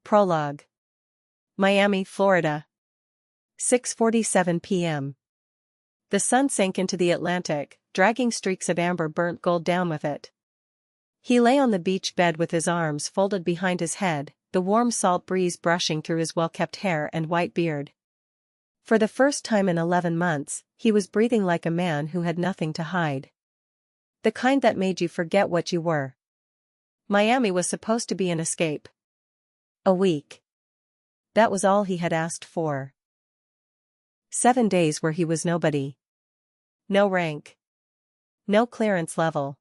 Prologue. Miami, Florida. 6:47 p.m. The sun sank into the Atlantic, dragging streaks of amber burnt gold down with it. He lay on the beach bed with his arms folded behind his head, the warm salt breeze brushing through his well-kept hair and white beard. For the first time in 11 months, he was breathing like a man who had nothing to hide. The kind that made you forget what you were. Miami was supposed to be an escape. A week. That was all he had asked for. 7 days where he was nobody. No rank. No clearance level.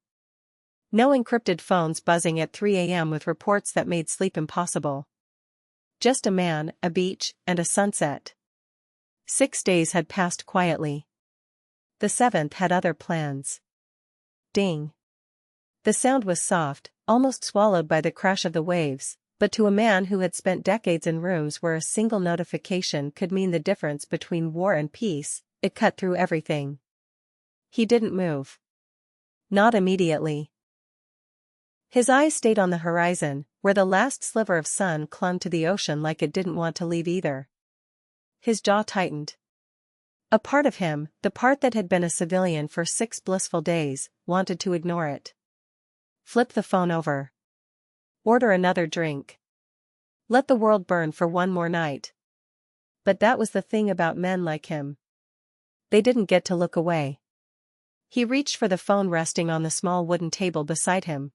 No encrypted phones buzzing at 3 a.m. with reports that made sleep impossible. Just a man, a beach, and a sunset. 6 days had passed quietly. The 7th had other plans. Ding. The sound was soft, almost swallowed by the crash of the waves, but to a man who had spent decades in rooms where a single notification could mean the difference between war and peace, it cut through everything. He didn't move. Not immediately. His eyes stayed on the horizon, where the last sliver of sun clung to the ocean like it didn't want to leave either. His jaw tightened. A part of him, the part that had been a civilian for 6 blissful days, wanted to ignore it. Flip the phone over. Order another drink. Let the world burn for one more night. But that was the thing about men like him. They didn't get to look away. He reached for the phone resting on the small wooden table beside him.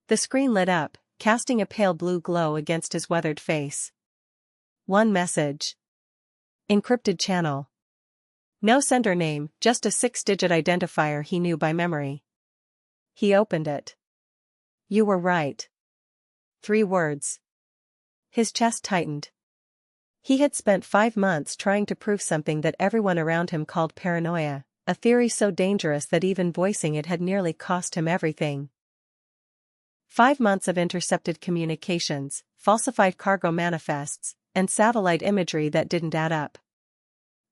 The screen lit up, casting a pale blue glow against his weathered face. One message. Encrypted channel. No sender name, just a 6-digit identifier he knew by memory. He opened it. You were right. 3 words. His chest tightened. He had spent 5 months trying to prove something that everyone around him called paranoia, a theory so dangerous that even voicing it had nearly cost him everything. 5 months of intercepted communications, falsified cargo manifests, and satellite imagery that didn't add up.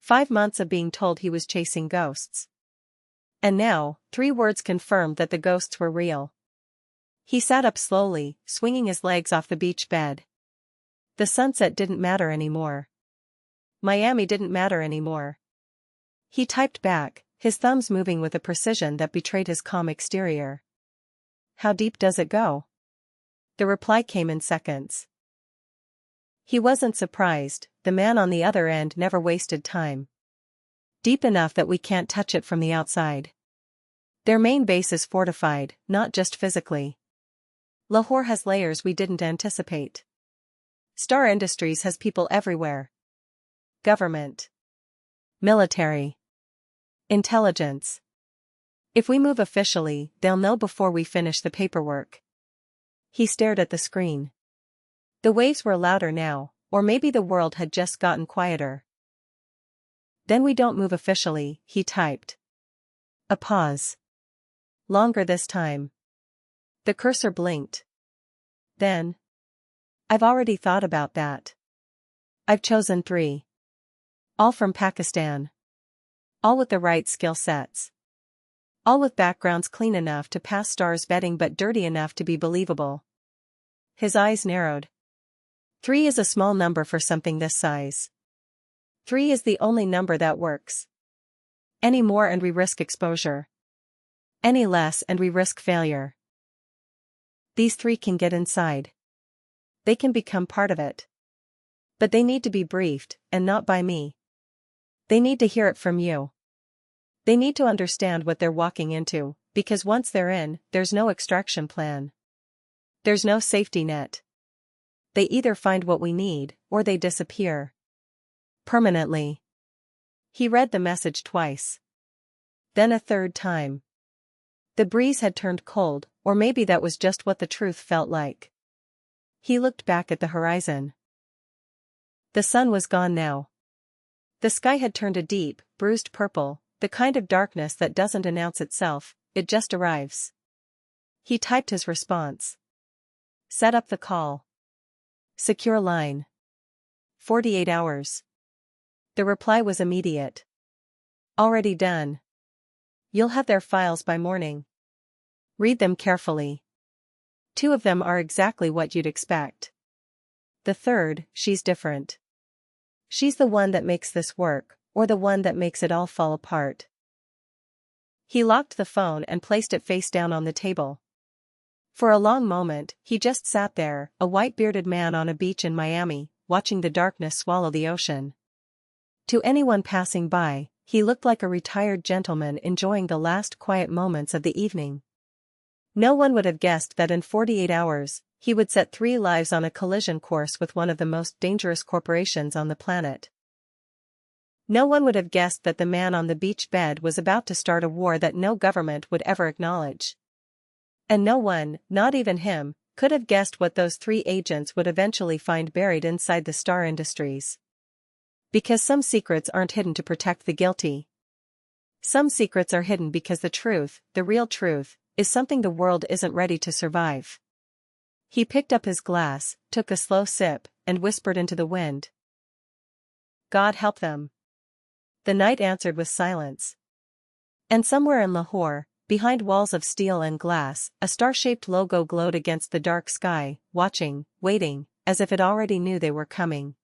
5 months of being told he was chasing ghosts. And now, 3 words confirmed that the ghosts were real. He sat up slowly, swinging his legs off the beach bed. The sunset didn't matter anymore. Miami didn't matter anymore. He typed back, his thumbs moving with a precision that betrayed his calm exterior. How deep does it go? The reply came in seconds. He wasn't surprised, the man on the other end never wasted time. Deep enough that we can't touch it from the outside. Their main base is fortified, not just physically. Lahore has layers we didn't anticipate. Star Industries has people everywhere. Government. Military. Intelligence. If we move officially, they'll know before we finish the paperwork. He stared at the screen. The waves were louder now, or maybe the world had just gotten quieter. Then we don't move officially, he typed. A pause. Longer this time. The cursor blinked. Then. I've already thought about that. I've chosen 3. All from Pakistan. All with the right skill sets. All with backgrounds clean enough to pass stars vetting but dirty enough to be believable. His eyes narrowed. 3 is a small number for something this size. 3 is the only number that works. Any more and we risk exposure. Any less and we risk failure. These 3 can get inside. They can become part of it. But they need to be briefed, and not by me. They need to hear it from you. They need to understand what they're walking into, because once they're in, there's no extraction plan. There's no safety net. They either find what we need, or they disappear. Permanently. He read the message twice. Then a 3rd time. The breeze had turned cold, or maybe that was just what the truth felt like. He looked back at the horizon. The sun was gone now. The sky had turned a deep, bruised purple, the kind of darkness that doesn't announce itself, it just arrives. He typed his response. Set up the call. Secure line. 48 hours. The reply was immediate. Already done. You'll have their files by morning. Read them carefully. 2 of them are exactly what you'd expect. The third, she's different. She's the one that makes this work, or the one that makes it all fall apart. He locked the phone and placed it face down on the table. For a long moment, he just sat there, a white-bearded man on a beach in Miami, watching the darkness swallow the ocean. To anyone passing by, he looked like a retired gentleman enjoying the last quiet moments of the evening. No one would have guessed that in 48 hours, he would set 3 lives on a collision course with one of the most dangerous corporations on the planet. No one would have guessed that the man on the beach bed was about to start a war that no government would ever acknowledge. And no one, not even him, could have guessed what those 3 agents would eventually find buried inside the Star Industries. Because some secrets aren't hidden to protect the guilty. Some secrets are hidden because the truth, the real truth, is something the world isn't ready to survive. He picked up his glass, took a slow sip, and whispered into the wind. God help them. The night answered with silence. And somewhere in Lahore, behind walls of steel and glass, a star-shaped logo glowed against the dark sky, watching, waiting, as if it already knew they were coming.